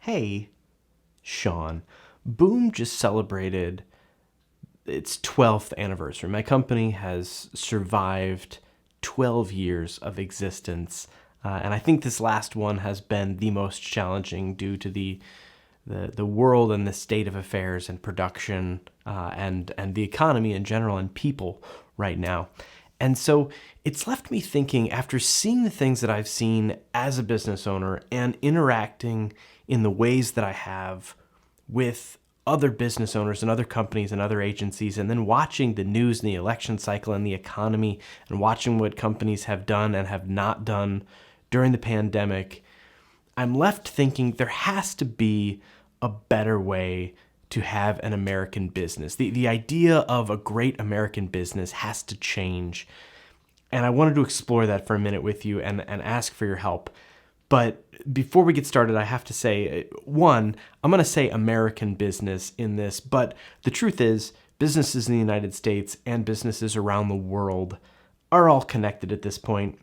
Hey, Shaun, Boom just celebrated its 12th anniversary. My company has survived 12 years of existence, and I think this last one has been the most challenging due to the world and the state of affairs and production and the economy in general and people right now. And so it's left me thinking, after seeing the things that I've seen as a business owner and interacting in the ways that I have with other business owners and other companies and other agencies, and then watching the news and the election cycle and the economy and watching what companies have done and have not done during the pandemic, I'm left thinking there has to be a better way to have an American business. The idea of a great American business has to change. And I wanted to explore that for a minute with you and ask for your help. But before we get started, I have to say, one, I'm going to say American business in this, but the truth is businesses in the United States and businesses around the world are all connected at this point.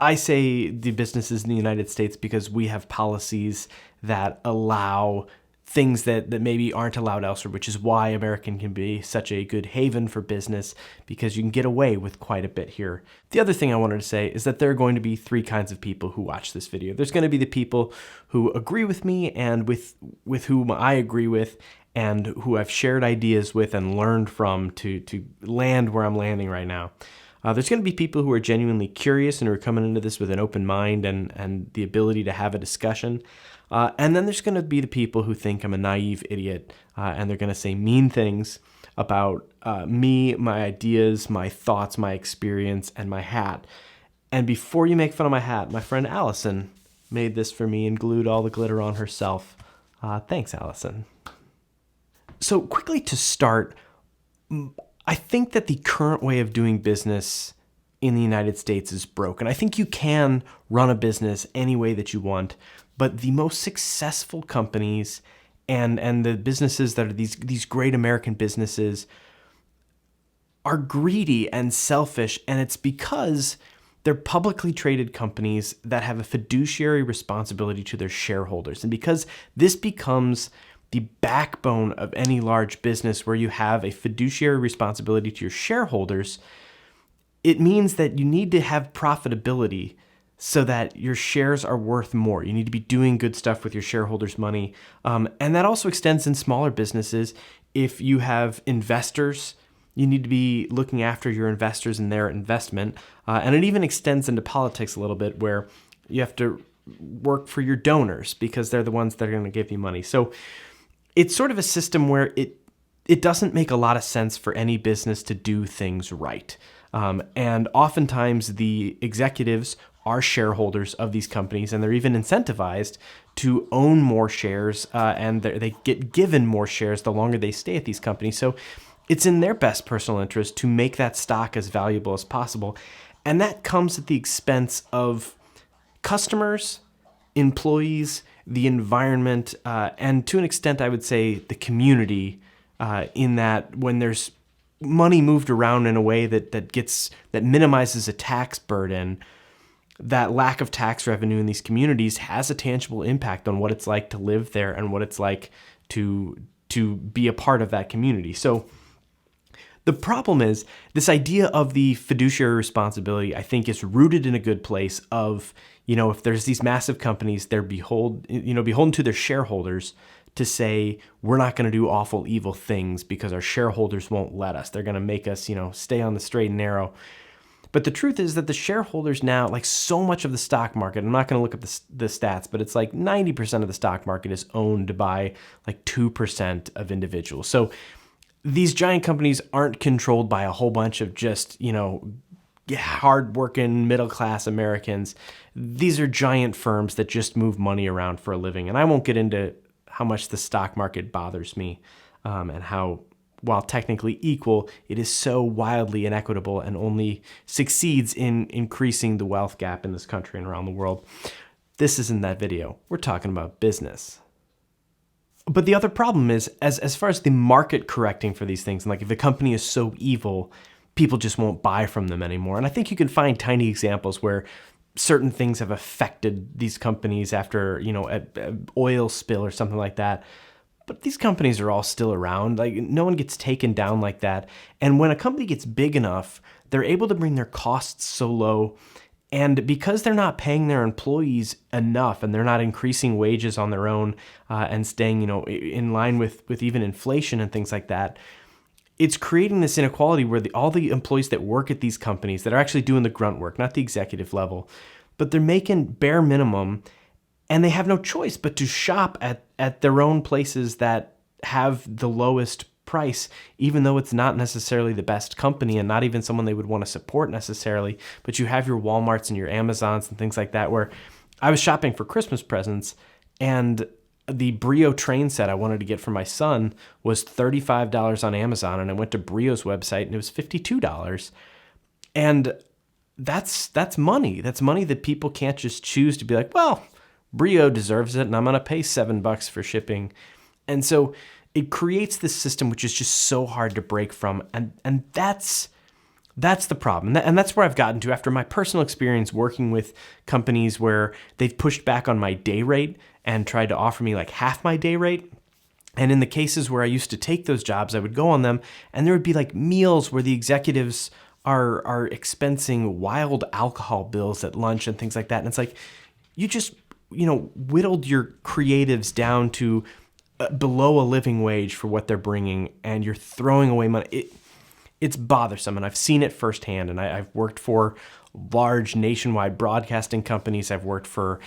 I say the businesses in the United States because we have policies that allow things that maybe aren't allowed elsewhere, which is why American can be such a good haven for business, because you can get away with quite a bit here. The other thing I wanted to say is that there are going to be three kinds of people who watch this video. There's going to be the people who agree with me and with whom I agree with and who I've shared ideas with and learned from to land where I'm landing right now. There's going to be people who are genuinely curious and who are coming into this with an open mind and the ability to have a discussion. And then there's going to be the people who think I'm a naive idiot, and they're going to say mean things about me, my ideas, my thoughts, my experience, and my hat. And before you make fun of my hat, my friend Allison made this for me and glued all the glitter on herself. Thanks, Allison. So quickly to start, I think that the current way of doing business in the United States is broken. I think you can run a business any way that you want, but the most successful companies and the businesses that are these great American businesses are greedy and selfish, and it's because they're publicly traded companies that have a fiduciary responsibility to their shareholders. And because this becomes the backbone of any large business where you have a fiduciary responsibility to your shareholders, it means that you need to have profitability so that your shares are worth more. You need to be doing good stuff with your shareholders' money. And that also extends in smaller businesses. If you have investors, you need to be looking after your investors and their investment. And it even extends into politics a little bit, where you have to work for your donors because they're the ones that are going to give you money. So it's sort of a system where it doesn't make a lot of sense for any business to do things right. And oftentimes the executives are shareholders of these companies, and they're even incentivized to own more shares, and they get given more shares the longer they stay at these companies. So it's in their best personal interest to make that stock as valuable as possible. And that comes at the expense of customers, employees, the environment, and to an extent, I would say the community, in that when there's money moved around in a way that minimizes a tax burden, that lack of tax revenue in these communities has a tangible impact on what it's like to live there and what it's like to be a part of that community. So the problem is this idea of the fiduciary responsibility, I think, is rooted in a good place of, if there's these massive companies, they're beholden to their shareholders to say, we're not going to do awful, evil things because our shareholders won't let us. They're going to make us, stay on the straight and narrow. But the truth is that the shareholders now, like so much of the stock market, I'm not going to look at the stats, but it's like 90% of the stock market is owned by like 2% of individuals. So these giant companies aren't controlled by a whole bunch of just, hardworking middle-class Americans. These are giant firms that just move money around for a living. And I won't get into how much the stock market bothers me, and how, while technically equal, it is so wildly inequitable and only succeeds in increasing the wealth gap in this country and around the world. This isn't that video. We're talking about business. But the other problem is, as far as the market correcting for these things, and like if a company is so evil, people just won't buy from them anymore. And I think you can find tiny examples where certain things have affected these companies after, an oil spill or something like that. But these companies are all still around. Like, no one gets taken down like that. And when a company gets big enough, they're able to bring their costs so low. And because they're not paying their employees enough and they're not increasing wages on their own and staying, in line with even inflation and things like that, it's creating this inequality where all the employees that work at these companies that are actually doing the grunt work, not the executive level, but they're making bare minimum, and they have no choice but to shop at their own places that have the lowest price, even though it's not necessarily the best company and not even someone they would want to support necessarily. But you have your Walmarts and your Amazons and things like that, where I was shopping for Christmas presents, and the Brio train set I wanted to get for my son was $35 on Amazon, and I went to Brio's website and it was $52. And that's money. That's money that people can't just choose to be like, well, Brio deserves it, and I'm going to pay $7 for shipping. And so it creates this system which is just so hard to break from. And that's the problem. And that's where I've gotten to after my personal experience working with companies where they've pushed back on my day rate and tried to offer me like half my day rate. And in the cases where I used to take those jobs, I would go on them, and there would be like meals where the executives are expensing wild alcohol bills at lunch and things like that. And it's like, you just whittled your creatives down to below a living wage for what they're bringing, and you're throwing away money. It's bothersome, and I've seen it firsthand. And I've worked for large nationwide broadcasting companies. I've worked for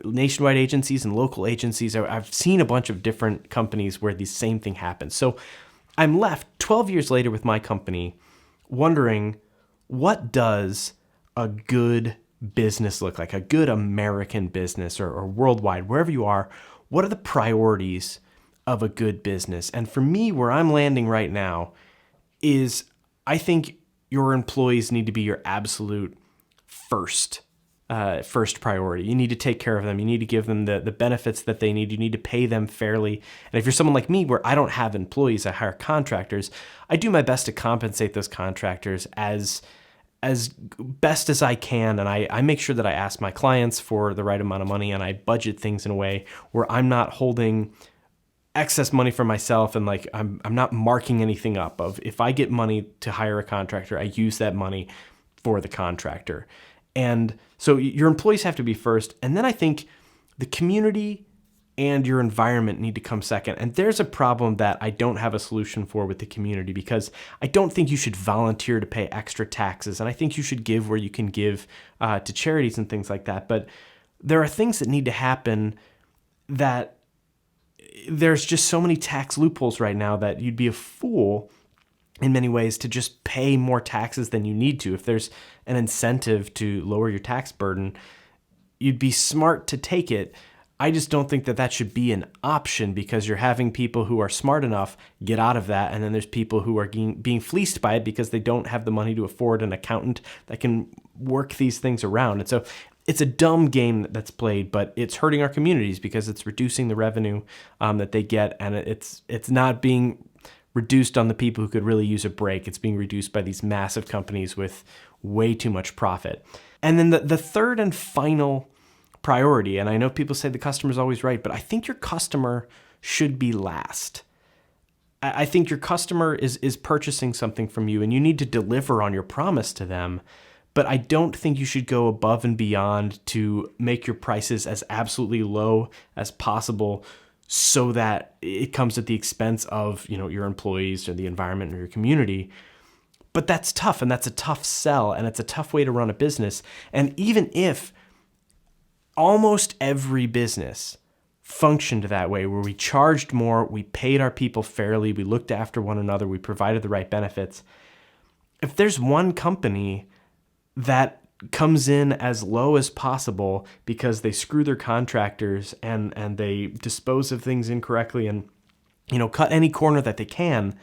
nationwide agencies and local agencies. I've seen a bunch of different companies where the same thing happens. So I'm left 12 years later with my company wondering, what does a good business look like, a good American business or worldwide, wherever you are? What are the priorities of a good business? And for me, where I'm landing right now is I think your employees need to be your absolute first priority. You need to take care of them. You need to give them the benefits that they need. You need to pay them fairly. And if you're someone like me where I don't have employees, I hire contractors, I do my best to compensate those contractors as best as I can. And I make sure that I ask my clients for the right amount of money, and I budget things in a way where I'm not holding excess money for myself, and like I'm not marking anything up. Of if I get money to hire a contractor, I use that money for the contractor. And so your employees have to be first. And then I think the community and your environment need to come second. And there's a problem that I don't have a solution for with the community, because I don't think you should volunteer to pay extra taxes. And I think you should give where you can give to charities and things like that. But there are things that need to happen that there's just so many tax loopholes right now that you'd be a fool in many ways to just pay more taxes than you need to. If there's an incentive to lower your tax burden, you'd be smart to take it. I just don't think that should be an option, because you're having people who are smart enough get out of that, and then there's people who are being fleeced by it because they don't have the money to afford an accountant that can work these things around. And so it's a dumb game that's played, but it's hurting our communities because it's reducing the revenue that they get, and it's not being reduced on the people who could really use a break. It's being reduced by these massive companies with way too much profit. And then the third and final priority, and I know people say the customer's always right, but I think your customer should be last. I think your customer is purchasing something from you, and you need to deliver on your promise to them. But I don't think you should go above and beyond to make your prices as absolutely low as possible, so that it comes at the expense of, your employees or the environment or your community. But that's tough, and that's a tough sell, and it's a tough way to run a business. And even if almost every business functioned that way, where we charged more, we paid our people fairly, we looked after one another, we provided the right benefits, if there's one company that comes in as low as possible because they screw their contractors and they dispose of things incorrectly and cut any corner that they can,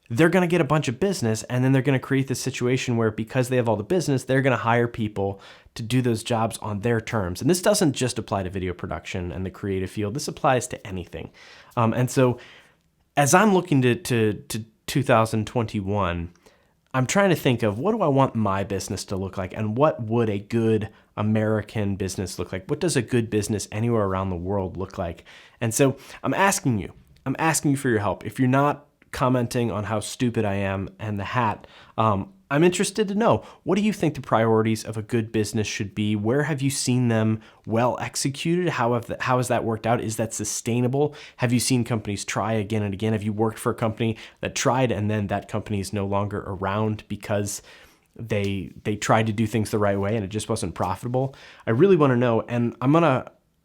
they're going to get a bunch of business, and then they're going to create this situation where, because they have all the business, they're going to hire people to do those jobs on their terms. And this doesn't just apply to video production and the creative field. This applies to anything. And so as I'm looking to 2021, I'm trying to think of, what do I want my business to look like, and what would a good American business look like? What does a good business anywhere around the world look like? And so I'm asking you for your help. If you're not commenting on how stupid I am and the hat, I'm interested to know, what do you think the priorities of a good business should be? Where have you seen them well executed? How has that worked out? Is that sustainable? Have you seen companies try again and again? Have you worked for a company that tried and then that company is no longer around because they tried to do things the right way and it just wasn't profitable? I really want to know, and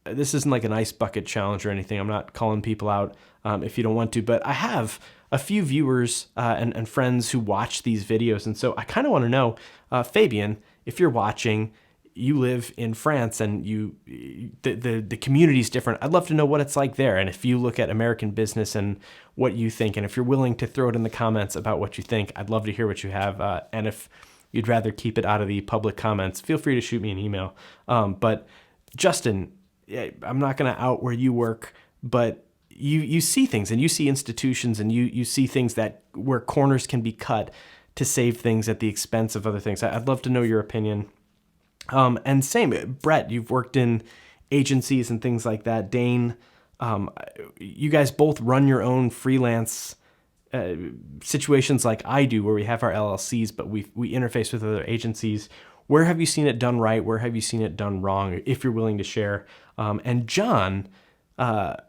this isn't like an ice bucket challenge or anything. I'm not calling people out if you don't want to, but I have a few viewers and friends who watch these videos. And so I kind of want to know, Fabian, if you're watching, you live in France and the community is different. I'd love to know what it's like there. And if you look at American business and what you think, and if you're willing to throw it in the comments about what you think, I'd love to hear what you have. And if you'd rather keep it out of the public comments, feel free to shoot me an email. But Justin, I'm not going to out where you work, but you see things, and you see institutions, and you see things where corners can be cut to save things at the expense of other things. I'd love to know your opinion. And same, Brett, you've worked in agencies and things like that. Dane, you guys both run your own freelance situations like I do, where we have our LLCs, but we interface with other agencies. Where have you seen it done right? Where have you seen it done wrong? If you're willing to share. And John,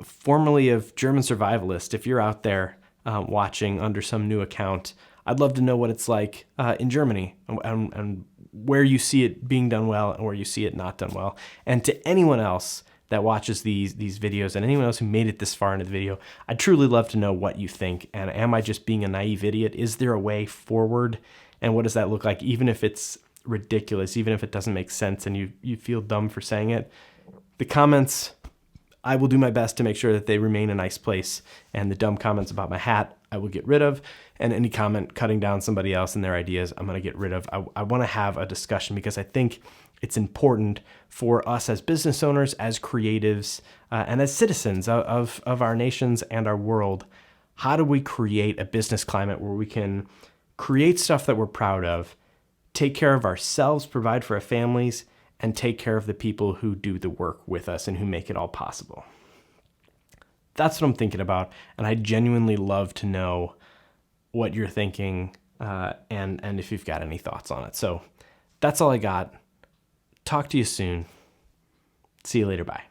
formerly of German Survivalist, if you're out there watching under some new account, I'd love to know what it's like in Germany and where you see it being done well and where you see it not done well. And to anyone else that watches these videos and anyone else who made it this far into the video, I'd truly love to know what you think. And am I just being a naive idiot? Is there a way forward? And what does that look like? Even if it's ridiculous, even if it doesn't make sense and you feel dumb for saying it, the comments, I will do my best to make sure that they remain a nice place. And the dumb comments about my hat, I will get rid of. And any comment cutting down somebody else and their ideas, I'm going to get rid of. I want to have a discussion because I think it's important for us as business owners, as creatives, and as citizens of our nations and our world. How do we create a business climate where we can create stuff that we're proud of, take care of ourselves, provide for our families, and take care of the people who do the work with us and who make it all possible? That's what I'm thinking about, and I genuinely love to know what you're thinking and if you've got any thoughts on it. So that's all I got. Talk to you soon. See you later. Bye.